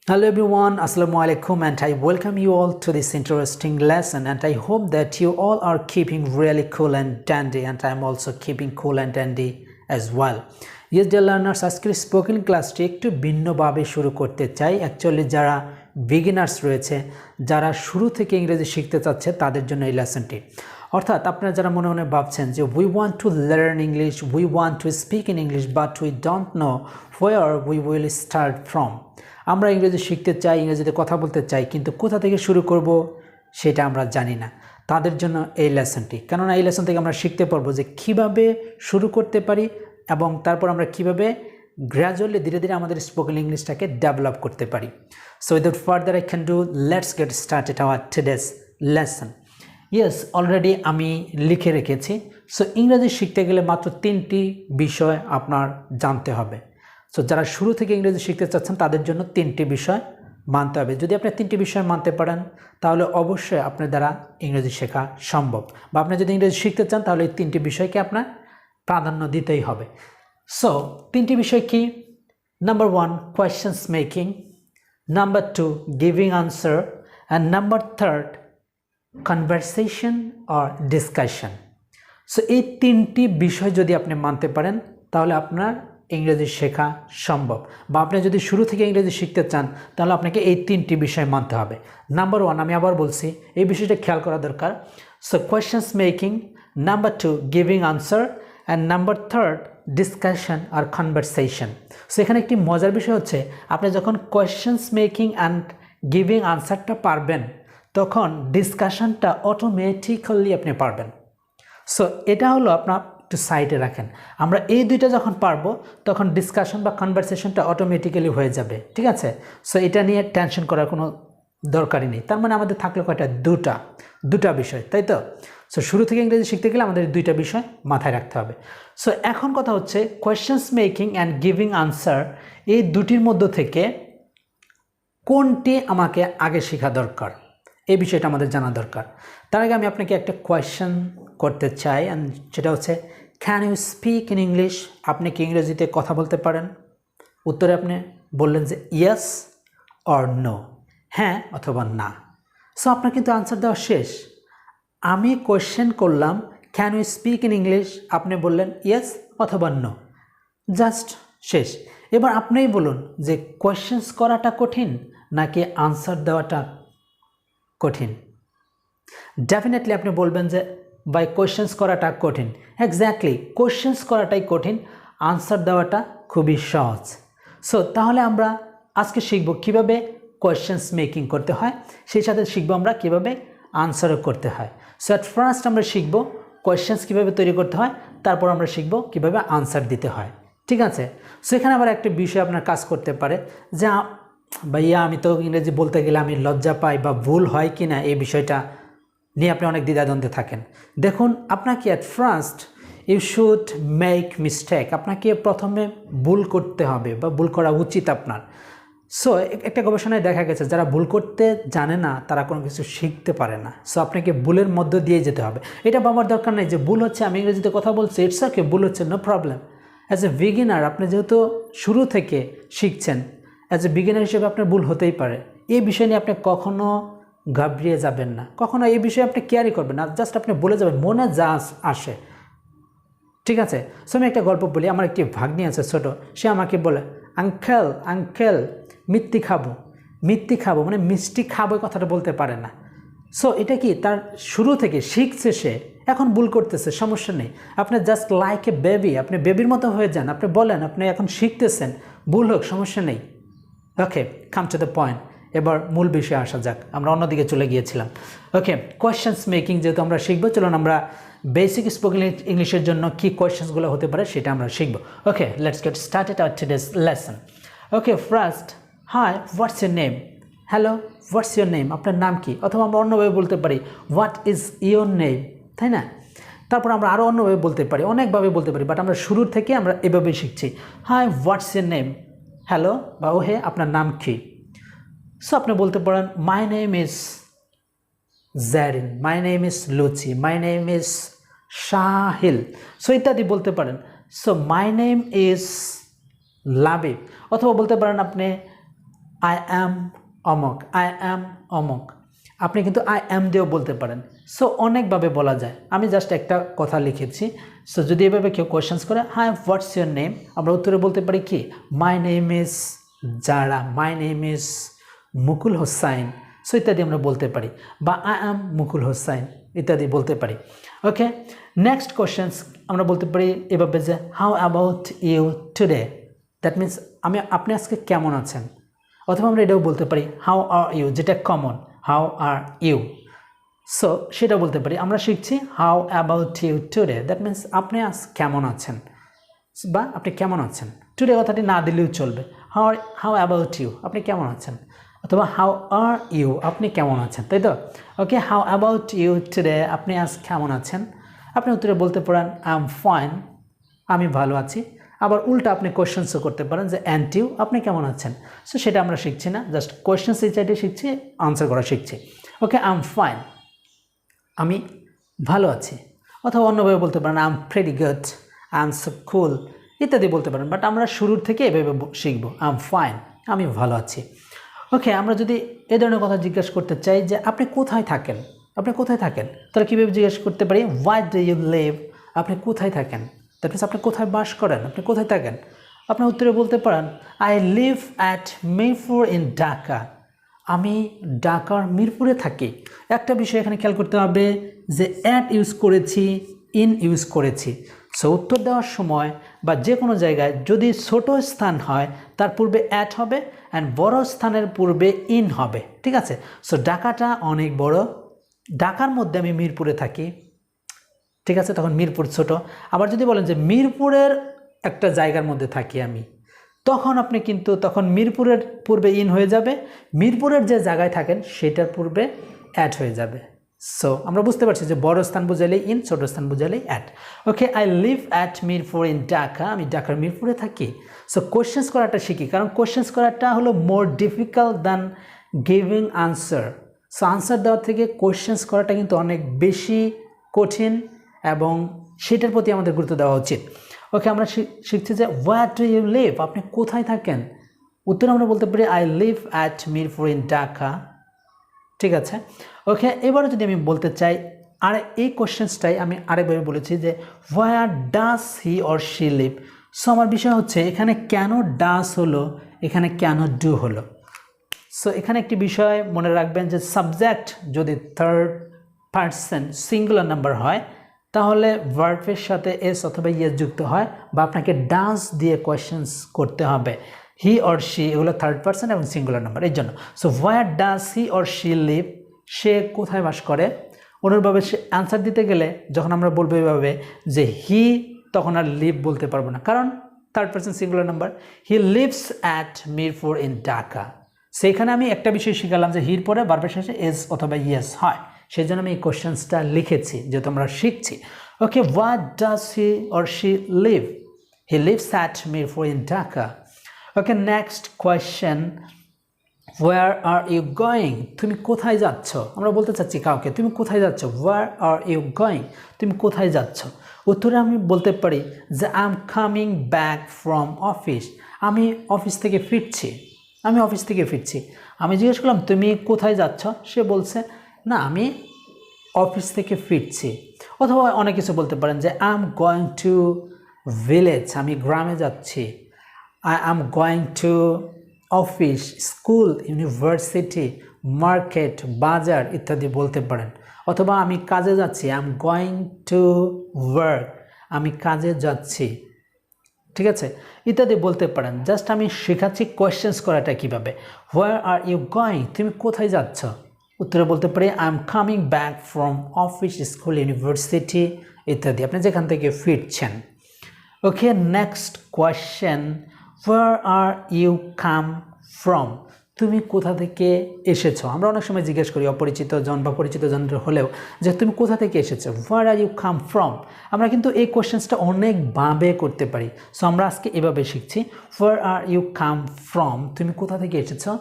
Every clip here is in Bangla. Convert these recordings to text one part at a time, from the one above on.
Hello everyone, Assalamu alaikum, and I welcome you all to this interesting lesson, and I hope that you all are keeping really cool and dandy, and I am also keeping cool and dandy as well. Yes dear learners, আজকের স্পোকেন ক্লাসটি একটু ভিন্নভাবে শুরু করতে চাই। অ্যাকচুয়ালি যারা বিগিনার্স রয়েছে, যারা শুরু থেকে ইংরেজি শিখতে চাচ্ছে তাদের জন্য এই লেসনটি। অর্থাৎ আপনারা যারা মনে মনে ভাবছেন যে we want to learn English, we want to speak in English, but we don't know where we will start from. আমরা ইংরেজি শিখতে চাই, ইংরেজিতে কথা বলতে চাই, কিন্তু কোথা থেকে শুরু করব সেটা আমরা জানি না। তাদের জন্য এই লেসনটি, কেননা এই লেসন থেকে আমরা শিখতে পারবো যে কিভাবে শুরু করতে পারি এবং তারপর আমরা কিভাবে গ্র্যাজুয়ালি ধীরে ধীরে আমাদের স্পোকেন ইংলিশটাকে ডেভেলপ করতে পারি। So without further I can do, let's get started our today's lesson. Yes, already আমি লিখে রেখেছি। সো ইংরেজি শিখতে গেলে মাত্র 3টি বিষয় আপনার জানতে হবে। সো যারা শুরু থেকে ইংরেজি শিখতে চাচ্ছেন তাদের জন্য 3টি বিষয় মানতে হবে। যদি আপনি 3টি বিষয় মানতে পারেন তাহলে অবশ্যই আপনার দ্বারা ইংরেজি শেখা সম্ভব, বা আপনি যদি ইংরেজি শিখতে চান তাহলে এই 3টি বিষয়কে আপনার প্রাধান্য দিতেই হবে। সো 3টি বিষয় কি? Number 1, questions making, number 2, giving answer, and number 3, conversation or discussion. So এই 3টি বিষয় যদি আপনি মানতে পারেন তাহলে আপনার ইংরেজি শেখা সম্ভব, বা আপনি যদি শুরু থেকে ইংরেজি শিখতে চান তাহলে আপনাকে এই 3টি বিষয় মানতে হবে। নাম্বার 1, আমি আবার বলছি, এই বিষয়টা খেয়াল করা দরকার। So questions making, number 2, giving answer, and number 3, discussion আর কনভারসেশন। সো এখানে একটি মজার বিষয় হচ্ছে, আপনি যখন কোয়েশ্চেন্স মেকিং অ্যান্ড গিভিং আনসারটা পারবেন তখন ডিসকাশনটা অটোমেটিক্যালি আপনি পারবেন। সো এটা হলো আপনার একটু সাইডে রাখেন। আমরা এই দুইটা যখন পারবো তখন ডিসকাশন বা কনভারসেশনটা অটোমেটিক্যালি হয়ে যাবে, ঠিক আছে? সো এটা নিয়ে টেনশন করার কোনো দরকারই নেই। তার মানে আমাদের থাকলো কয়টা? দুটা বিষয়, তাই তো? সো শুরু থেকে ইংরেজি শিখতে গেলে আমাদের 2টা বিষয় মাথায় রাখতে হবে। সো এখন কথা হচ্ছে, questions making and giving answer, এই দুটির মধ্যে থেকে কোনটি আমাকে আগে শেখা দরকার, এই বিষয়টা আমাদের জানা দরকার। তার আগে আমি আপনাকে একটা কোয়েশ্চেন করতে চাই, সেটা হচ্ছে, can you speak in English? আপনি কি ইংরেজিতে কথা বলতে পারেন? উত্তরে আপনি বললেন যে ইয়েস অর নো, হ্যাঁ অথবা না। সো আপনার কিন্তু আনসার দেওয়া শেষ। আমি কোয়েশ্চেন করলাম can you speak in English, আপনি বললেন ইয়েস অথবা নো, জাস্ট শেষ। এবার আপনিই বলুন যে কোয়েশ্চেন্স করাটা কঠিন নাকি আনসার দেওয়াটা কঠিন? ডেফিনেটলি আপনি বলবেন যে বাই কোয়েশ্চেন্স করাটা কঠিন। এক্স্যাক্টলি, কোয়েশ্চেন্স করাটাই কঠিন, আনসার দেওয়াটা খুবই সহজ। সো তাহলে আমরা আজকে শিখব কিভাবে কোয়েশ্চেন্স মেকিং করতে হয়, সেই সাথে শিখব আমরা কিভাবে আনসারও করতে হয়। সো অ্যাট ফার্স্ট আমরা শিখব কোয়েশ্চেন্স কীভাবে তৈরি করতে হয়, তারপর আমরা শিখব কিভাবে আনসার দিতে হয়, ঠিক আছে? সো এখানে আবার একটা বিষয় আপনার কাজ করতে পারে যে ভাইয়া আমি তো ইংরেজি বলতে গেলে আমি লজ্জা পাই বা ভুল হয় কি না, এই বিষয়টা নিয়ে আপনি অনেক দ্বিধাদ্বন্দ্বে থাকেন। দেখুন, আপনাকে at first you should make mistake, আপনাকে প্রথমে ভুল করতে হবে বা ভুল করা উচিত আপনার। সো একটা গবেষণায় দেখা গেছে যারা ভুল করতে জানে না তারা কোনো কিছু শিখতে পারে না। সো আপনাকে ভুলের মধ্য দিয়ে যেতে হবে। এটা ভাবার দরকার নেই যে ভুল হচ্ছে, আমি ইংরেজিতে কথা বলছি, ইটস ওকে, ভুল হচ্ছে, no problem. As a beginner, আপনি যেহেতু শুরু থেকে শিখছেন, অ্যাজ এ বিগিনার হিসেবে আপনার ভুল হতেই পারে। এই বিষয় নিয়ে আপনি কখনো ঘাবড়িয়ে যাবেন না, কখনো এই বিষয়ে আপনি কেয়ারই করবেন না, জাস্ট আপনি বলে যাবেন মনে যা আসে, ঠিক আছে? সো আমি একটা গল্প বলি। আমার একটি ভাগ্নি আছে ছোটো, সে আমাকে বলে আঙ্কেল মিথ্যি খাবো, মানে মিষ্টি খাবো কথাটা বলতে পারে না। সো এটা কি তার শুরু থেকে শিখছে, সে এখন ভুল করতেছে, সমস্যা নেই। আপনি জাস্ট লাইক এ বেবি, আপনি বেবির মতো হয়ে যান, আপনি বলেন আপনি এখন শিখতেছেন, ভুল হোক সমস্যা নেই। ওকে, কাম টু দ্য পয়েন্ট। এবার মূল বিষয়ে আসা যাক, আমরা অন্যদিকে চলে গিয়েছিলাম। ওকে, কোয়েশ্চেন্স মেকিং যেহেতু আমরা শিখবো, চলুন আমরা বেসিক স্পোকেন ইংলিশের জন্য কী কোয়েশ্চেন্সগুলো হতে পারে সেটা আমরা শিখবো। Okay, let's get started our today's lesson. Okay, first, hi what's your name? Hello, what's your name? আপনার নাম কি? অথবা আমরা অন্যভাবে বলতে পারি হোয়াট ইজ ইউর নেম, তাই না? তারপর আমরা আরও অন্যভাবে বলতে পারি, অনেকভাবে বলতে পারি, বাট আমরা শুরুর থেকে আমরা এভাবেই শিখছি। Hi what's your name, hello বা ও হে, আপনার নাম কি? সো আপনি বলতে পারেন my name is Zarin, my name is Luchi, my name is Shahil, so ইত্যাদি বলতে পারেন। So my name is Labib, অথবা বলতে পারেন আপনি আই অ্যাম অমক, আই অ্যাম অমক। আপনি কিন্তু আই অ্যাম দিয়েও বলতে পারেন। সো অনেকভাবে বলা যায়, আমি জাস্ট একটা কথা লিখেছি। সো যদি এভাবে কেউ কোয়েশ্চেন্স করে, হাই হোয়াটস ইউর নেম, আমরা উত্তরে বলতে পারি কি, my name is Zara, my name is Mukul Hossain. So ইত্যাদি আমরা বলতে পারি, বা আই অ্যাম মুকুল হোসাইন ইত্যাদি বলতে পারি। ওকে, নেক্সট কোয়েশ্চেন্স আমরা বলতে পারি এভাবে যে how about you today, that means আপনি আজকে কেমন আছেন। অথবা আমরা এটাও বলতে পারি হাউ আর ইউ, যেটা কমন, হাউ আর ইউ। সো সেটা বলতে পারি। আমরা শিখছি how about you today, that means আপনি আজ কেমন আছেন, বা আপনি কেমন আছেন। টুডে কথাটি না দিলেও চলবে। হাউ অ্যাবাউট ইউ, আপনি কেমন আছেন, অথবা হাউ আর ইউ, আপনি কেমন আছেন, তাই তো। ওকে, হাউ অ্যাবাউট ইউ টুডে, আপনি আজ কেমন আছেন। আপনি উত্তরে বলতে পারেন আই এম ফাইন, আমি ভালো আছি। আবার উল্টা আপনি কোয়েশ্চেন্সও করতে পারেন যে অ্যান্ড ইউ, আপনি কেমন আছেন। সো সেটা আমরা শিখছি না, জাস্ট কোয়েশ্চেন্স এই চাইটে শিখছি, আনসার করা শিখছি। ওকে, আই এম ফাইন, আমি ভালো আছি। অথবা অন্যভাবে বলতে পারেন I am pretty good, I am so কুল ইত্যাদি বলতে পারেন। বাট আমরা শুরুর থেকে এভাবে শিখবো, আই এম ফাইন, আমি ভালো আছি। ওকে, আমরা যদি এ ধরনের কথা জিজ্ঞেস করতে চাই যে আপনি কোথায় থাকেন, আপনি কোথায় থাকেন, তাহলে কীভাবে জিজ্ঞেস করতে পারি, হোয়ার ডু ইউ লিভ, আপনি কোথায় থাকেন, দ্যাট মিনস আপনি কোথায় বাস করেন, আপনি কোথায় থাকেন। আপনার উত্তরে বলতে পারেন I live at Mirpur in Dhaka, আমি ঢাকার মিরপুরে থাকি। একটা বিষয় এখানে খেয়াল করতে হবে যে অ্যাট ইউজ করেছি, ইন ইউজ করেছি। সো উত্তর দেওয়ার সময় বা যে কোনো জায়গায় যদি ছোট স্থান হয় তার পূর্বে অ্যাট হবে, অ্যান্ড বড় স্থানের পূর্বে ইন হবে, ঠিক আছে। সো ঢাকাটা অনেক বড়, ঢাকার মধ্যে আমি মিরপুরে থাকি, ঠিক আছে, তখন মিরপুর ছোট। আবার যদি বলেন যে মিরপুরের একটা জায়গার মধ্যে থাকি আমি, তখন আপনি কিন্তু তখন মিরপুরের পূর্বে ইন হয়ে যাবে, মিরপুরের যে জায়গায় থাকেন সেটার পূর্বে অ্যাড হয়ে যাবে। সো আমরা বুঝতে পারছি যে বড় স্থান বুঝালেই ইন, ছোট স্থান বুঝালেই at. Okay, I live at Mirpur in Dhaka, আমি ঢাকার মিরপুরে থাকি। সো কোয়েশ্চেন্স করাটা শিখি, কারণ কোয়েশ্চেন্স করাটা হলো more difficult than giving answer. So answer দেওয়ার থেকে কোয়েশ্চেন্স করাটা কিন্তু অনেক বেশি কঠিন, এবং সেটার প্রতি আমাদের গুরুত্ব দেওয়া উচিত। ওকে, আমরা শিখছি যে হোয়ার ডু ইউ লিভ, আপনি কোথায় থাকেন। উত্তর আমরা বলতে পারি I live at Mirpur in Dhaka, ঠিক আছে। ওকে, এবারে যদি আমি বলতে চাই, আর এই কোশ্চেন্সটাই আমি আরেকভাবে বলেছি যে where does he or she live. So আমার বিষয় হচ্ছে এখানে কেন ডাস হলো, এখানে কেন ডু হলো। সো এখানে একটি বিষয় মনে রাখবেন যে সাবজেক্ট যদি থার্ড পারসন সিঙ্গুলার নাম্বার হয় তাহলে ভার্বের সাথে এস অথবা ইয়েস যুক্ত হয়, বা আপনাকে ডাস দিয়ে কোয়েশ্চেন্স করতে হবে। হি অর শি এগুলো থার্ড পারসন এবং সিঙ্গুলার নাম্বার, এই জন্য। So where does he or she live, সে কোথায় বাস করে। অনুরূপভাবে সে অ্যান্সার দিতে গেলে যখন আমরা বলবো এভাবে যে হি, তখন আর লিভ বলতে পারবো না, কারণ third person singular number. He lives at Mirpur in Dhaka. সেইখানে আমি একটা বিষয় শিখালাম যে হির পরে ভার্বের শেষে এস অথবা ইয়েস হয়, সেই জন্য আমি এই কোশ্চেন্সটা লিখেছি, যেহেতু আমরা শিখছি। Okay, what does he or she live, he lives at Mirpur in Dhaka. Okay, next question, where are you going, তুমি কোথায় যাচ্ছ। আমরা বলতে চাচ্ছি কাউকে তুমি কোথায় যাচ্ছ, হোয়ার আর ইউ গোয়িং, তুমি কোথায় যাচ্ছ। উত্তরে আমি বলতে পারি যে I am coming back from office, আমি অফিস থেকে ফিরছি, আমি অফিস থেকে ফিরছি। আমি জিজ্ঞেস করলাম তুমি কোথায় যাচ্ছ, সে বলছে না আমি অফিস থেকে ফিরছি। অথবা অনেক কিছু বলতে পারেন যে I am going to village, আমি গ্রামে যাচ্ছি। I am going to office, school, university, market, বাজার ইত্যাদি বলতে পারেন। অথবা আমি কাজে যাচ্ছি, I am going to work, আমি কাজে যাচ্ছি, ঠিক আছে, ইত্যাদি বলতে পারেন। জাস্ট আমি শেখাচ্ছি কোয়েশ্চেন্স করাটা কীভাবে। হোয়ার আর ইউ গোয়িং, তুমি কোথায় যাচ্ছ। উত্তরে বলতে পারি I am coming back from office, school, university ইত্যাদি, আপনি যেখান থেকে ফিরছেন। Okay, next question, where are you come from, তুমি কোথা থেকে এসেছো। আমরা অনেক সময় জিজ্ঞেস করি অপরিচিত জন বা পরিচিত জনের হলেও যে তুমি কোথা থেকে এসেছো, হোয়ার আর ইউ কাম ফ্রম। আমরা কিন্তু এই কোয়েশ্চেন্সটা অনেকভাবে করতে পারি। সো আমরা আজকে এভাবে শিখছি, হোয়ার আর ইউ কাম ফ্রম, তুমি কোথা থেকে এসেছো।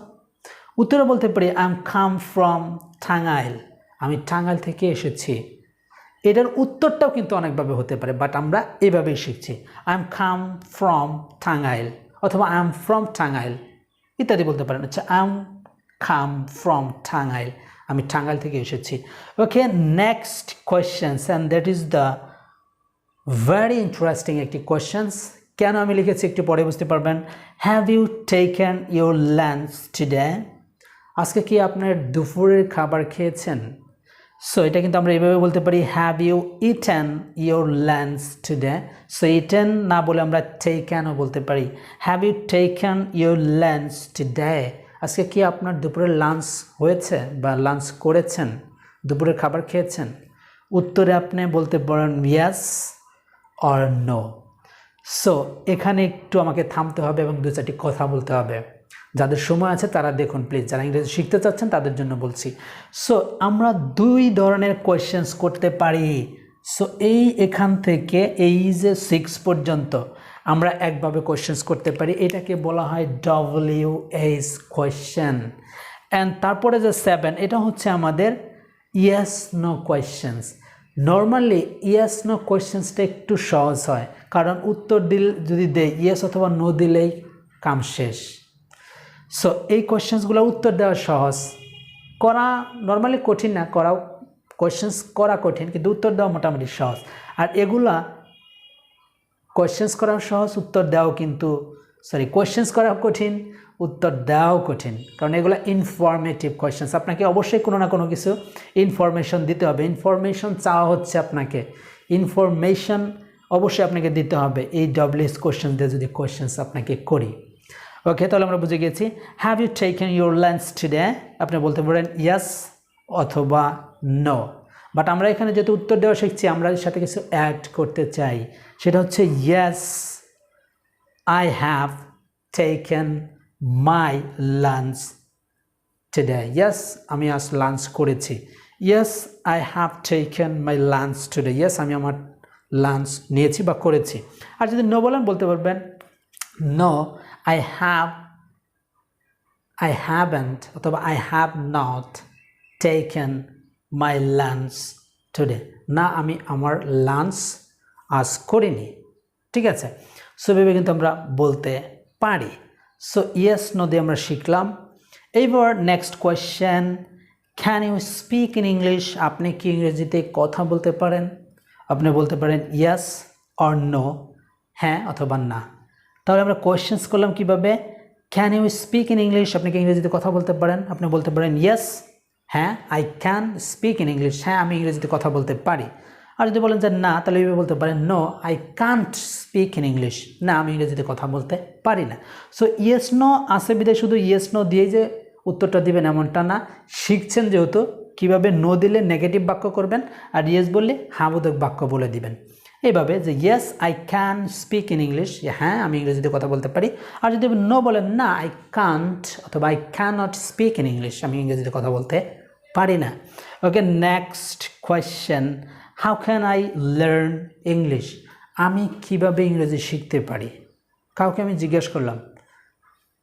উত্তরে বলতে পারি I am come from Tangail, আমি টাঙ্গাইল থেকে এসেছি। এটার উত্তরটাও কিন্তু অনেকভাবে হতে পারে, বাট আমরা এভাবেই শিখছি, I am come from Tangail অথবা আই এম ফ্রম টাঙ্গাইল, ইত্যাদি বলতে পারেন। আচ্ছা, আই কাম ফ্রম টাঙ্গাইল, আমি টাঙ্গাইল থেকে এসেছি। Okay, next questions and that is the very interesting একটি কোয়েশ্চেন্স। কেন আমি লিখেছি একটু পরে বুঝতে পারবেন। Have you taken your lunch today? আজকে কি আপনার দুপুরের খাবার খেয়েছেন? সো এটা কিন্তু আমরা এইভাবে বলতে পারি, have you eaten your lunch today. So eaten না বলে আমরা টেকেনও বলতে পারি। Have you taken your lunch today? আজকে কি আপনার দুপুরের লাঞ্চ হয়েছে বা লাঞ্চ করেছেন, দুপুরের খাবার খেয়েছেন? উত্তরে আপনি বলতে পারেন ইয়েস অর নো। সো এখানে একটু আমাকে থামতে হবে এবং দু চারটি কথা বলতে হবে। যাদের সময় আছে তারা দেখুন প্লিজ, যারা ইংরেজি শিখতে চাচ্ছেন তাদের জন্য বলছি। সো আমরা দুই ধরনের কোয়েশ্চেন্স করতে পারি। সো এখান থেকে এই যে 6 পর্যন্ত আমরা একভাবে কোয়েশ্চেন্স করতে পারি, এটাকে বলা হয় WH কোয়েশ্চেন। অ্যান্ড তারপরে যে 7, এটা হচ্ছে আমাদের yes no questions. Normally yes no কোয়েশ্চেন্সটা একটু সহজ হয়, কারণ উত্তর যদি দেয় ইয়েস অথবা নো দিলেই কাম শেষ। সো এই কোয়েশ্চেন্সগুলো উত্তর দেওয়া সহজ, করা নর্মালি কঠিন না, কোয়েশ্চেন্স করা কঠিন, কিন্তু উত্তর দেওয়া মোটামুটি সহজ। আর এগুলা কোয়েশ্চেন্স করাও সহজ, উত্তর দেওয়াও কিন্তু কোয়েশ্চেন্স করাও কঠিন, উত্তর দেওয়াও কঠিন, কারণ এগুলো ইনফরমেটিভ কোয়েশ্চেন্স। আপনাকে অবশ্যই কোনো না কোনো কিছু ইনফরমেশন দিতে হবে। ইনফরমেশন চাওয়া হচ্ছে আপনাকে, ইনফরমেশন অবশ্যই আপনাকে দিতে হবে এই WH কোয়েশ্চেন দিয়ে যদি কোয়েশ্চেন্স আপনাকে করি। ওকে, তাহলে আমরা বুঝে গেছি। Have you taken your lunch today? আপনি বলতে পারেন ইয়েস অথবা নো। বাট আমরা এখানে যেহেতু উত্তর দেওয়া শিখছি, আমরা এর সাথে কিছু অ্যাড করতে চাই, সেটা হচ্ছে yes I have taken my lunch today. Yes, আমি আজ লাঞ্চ করেছি। Yes I have taken my lunch today. Yes, আমি আমার লাঞ্চ নিয়েছি বা করেছি। আর যদি নো বলেন বলতে পারবেন নো I haven't অথবা I have not taken my lunch today। না, আমি আমার লাঞ্চ আজ করিনি। ঠিক আছে, সো ভেবে কিন্তু আমরা বলতে পারি। সো ইয়েস নো দিয়ে আমরা শিখলাম। এইবার next question, can you speak in English? আপনি কি ইংরেজিতে কথা বলতে পারেন? আপনি বলতে পারেন ইয়েস অর নো, হ্যাঁ অথবা না। তাহলে আমরা কোয়েশ্চেন্স করলাম কিভাবে, can you speak in English? আপনি কি ইংরেজিতে কথা বলতে পারেন? আপনি বলতে পারেন ইয়েস, হ্যাঁ I can speak in English, হ্যাঁ আমি ইংরেজিতে কথা বলতে পারি। আর যদি বলেন যে না, তাহলে এইভাবে বলতে পারেন no I can't speak in English, না আমি ইংরেজিতে কথা বলতে পারি না। সো ইয়েস নো আসে বিদায় শুধু ইয়েস নো দিয়েই যে উত্তরটা দিবেন এমনটা না, শিখছেন যেহেতু কীভাবে নো দিলে নেগেটিভ বাক্য করবেন আর ইয়েস বললে হাবোধক বাক্য বলে দিবেন। এইভাবে যে yes I can speak in English, হ্যাঁ আমি ইংরেজিতে কথা বলতে পারি। আর যদি নো বলেন না আই কান্ট অথবা I cannot speak in English, আমি ইংরেজিতে কথা বলতে পারি না। Okay, next question, how can I learn English? আমি কিভাবে ইংরেজি শিখতে পারি? কাউকে আমি জিজ্ঞেস করলাম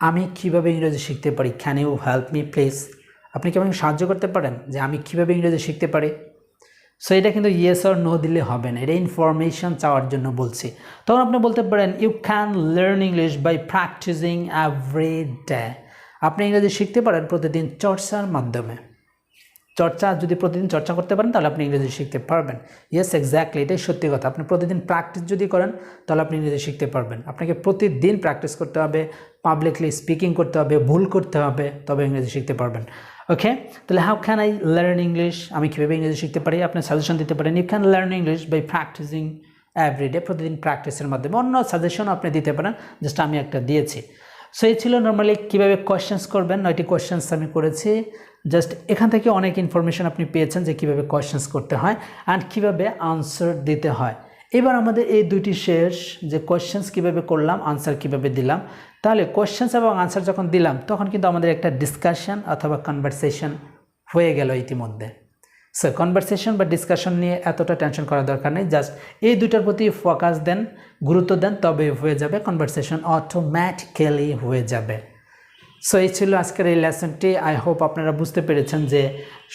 আমি কিভাবে ইংরেজি শিখতে পারি, can you help me please? আপনি কি আমাকে সাহায্য করতে পারেন যে আমি কিভাবে ইংরেজি শিখতে পারি? সো এটা কিন্তু ইয়েস আর নো দিলে হবে না, এটা ইনফরমেশন চাওয়ার জন্য বলছি। তখন আপনি বলতে পারেন you can learn English by practicing every day. আপনি ইংরেজি শিখতে পারেন প্রতিদিন চর্চার মাধ্যমে। যদি প্রতিদিন চর্চা করতে পারেন তাহলে আপনি ইংরেজি শিখতে পারবেন। ইয়েস এক্স্যাক্টলি, এটাই সত্যি কথা। আপনি প্রতিদিন প্র্যাকটিস যদি করেন তাহলে আপনি ইংরেজি শিখতে পারবেন। আপনাকে প্রতিদিন প্র্যাকটিস করতে হবে, পাবলিকলি স্পিকিং করতে হবে, ভুল করতে হবে, তবে ইংরেজি শিখতে পারবেন। ওকে, তাহলে how can I learn English? আমি কীভাবে ইংরেজি শিখতে পারি? আপনি সাজেশন দিতে পারেন you can learn English by practicing everyday, প্রতিদিন প্র্যাকটিসের মাধ্যমে। অন্য সাজেশনও আপনি দিতে পারেন, জাস্ট আমি একটা দিয়েছি। সো এই ছিল নর্মালি কীভাবে কোয়েশ্চেন্স করবেন। 9টি কোয়েশ্চেন্স আমি করেছি। জাস্ট এখান থেকে অনেক ইনফরমেশন আপনি পেয়েছেন যে কীভাবে কোয়েশ্চেন্স করতে হয় অ্যান্ড কীভাবে আনসার দিতে হয়। এবার আমাদের এই দুইটি শেষ, যে কোয়েশ্চেন্স কীভাবে করলাম, আনসার কীভাবে দিলাম। তাহলে কোয়েশ্চেন্স এবং আনসার যখন দিলাম তখন কিন্তু আমাদের একটা ডিসকাশন অথবা কনভারসেশন হয়ে গেল ইতিমধ্যে। সো কনভারসেশন বা ডিসকাশন নিয়ে এতটা টেনশন করার দরকার নেই, জাস্ট এই দুইটার প্রতি ফোকাস দেন, গুরুত্ব দেন, তবে হয়ে যাবে, কনভারসেশন অটোমেটিক্যালি হয়ে যাবে। সো এই ছিল আজকের এই লেসনটি। আই হোপ আপনারা বুঝতে পেরেছেন যে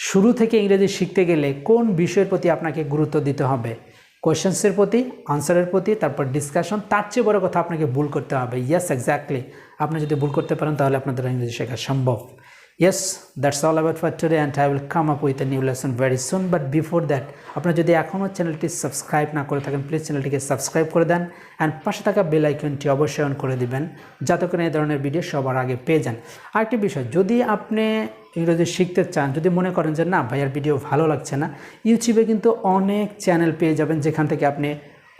শুরু থেকে ইংরেজি শিখতে গেলে কোন বিষয়ের প্রতি আপনাকে গুরুত্ব দিতে হবে, কোয়েশ্চেন্সের প্রতি, আনসারের প্রতি, তারপর ডিসকাশন। তার চেয়ে বড় কথা আপনাকে ভুল করতে হবে। ইয়েস এক্স্যাক্টলি, আপনি যদি ভুল করতে পারেন তাহলে আপনাদের ইংরেজি শেখা সম্ভব। Yes, that's all about for today and I will come up with a new lesson very soon. But before that, আপনারা যদি এখনও চ্যানেলটি সাবস্ক্রাইব না করে থাকেন প্লিজ চ্যানেলটিকে সাবস্ক্রাইব করে দেন অ্যান্ড পাশে থাকা বেল আইকনটি অবশ্যই অন করে দিবেন যাতে করে এই ধরনের ভিডিও সবার আগে পেয়ে যান। আরেকটি বিষয়, যদি আপনি ইংরেজি শিখতে চান, যদি মনে করেন যে না ভাইয়ার ভিডিও ভালো লাগছে না, ইউটিউবে কিন্তু অনেক চ্যানেল পেয়ে যাবেন যেখান থেকে আপনি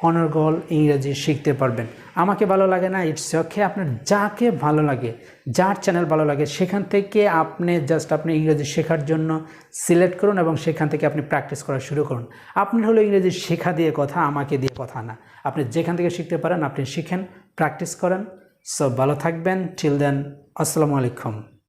অনর্গল ইংরেজি শিখতে পারবেন। আমাকে ভালো লাগে না, ইটস ওকে, আপনার যাকে ভালো লাগে, যার চ্যানেল ভালো লাগে সেখান থেকে আপনি আপনি ইংরেজি শেখার জন্য সিলেক্ট করুন এবং সেখান থেকে আপনি প্র্যাকটিস করা শুরু করুন। আপনার হলো ইংরেজি শেখা দিয়ে কথা, আমাকে দিয়ে কথা না। আপনি যেখান থেকে শিখতে পারেন আপনি শিখেন, প্র্যাকটিস করেন। সো ভালো থাকবেন, টিল দেন, আসসালামু আলাইকুম।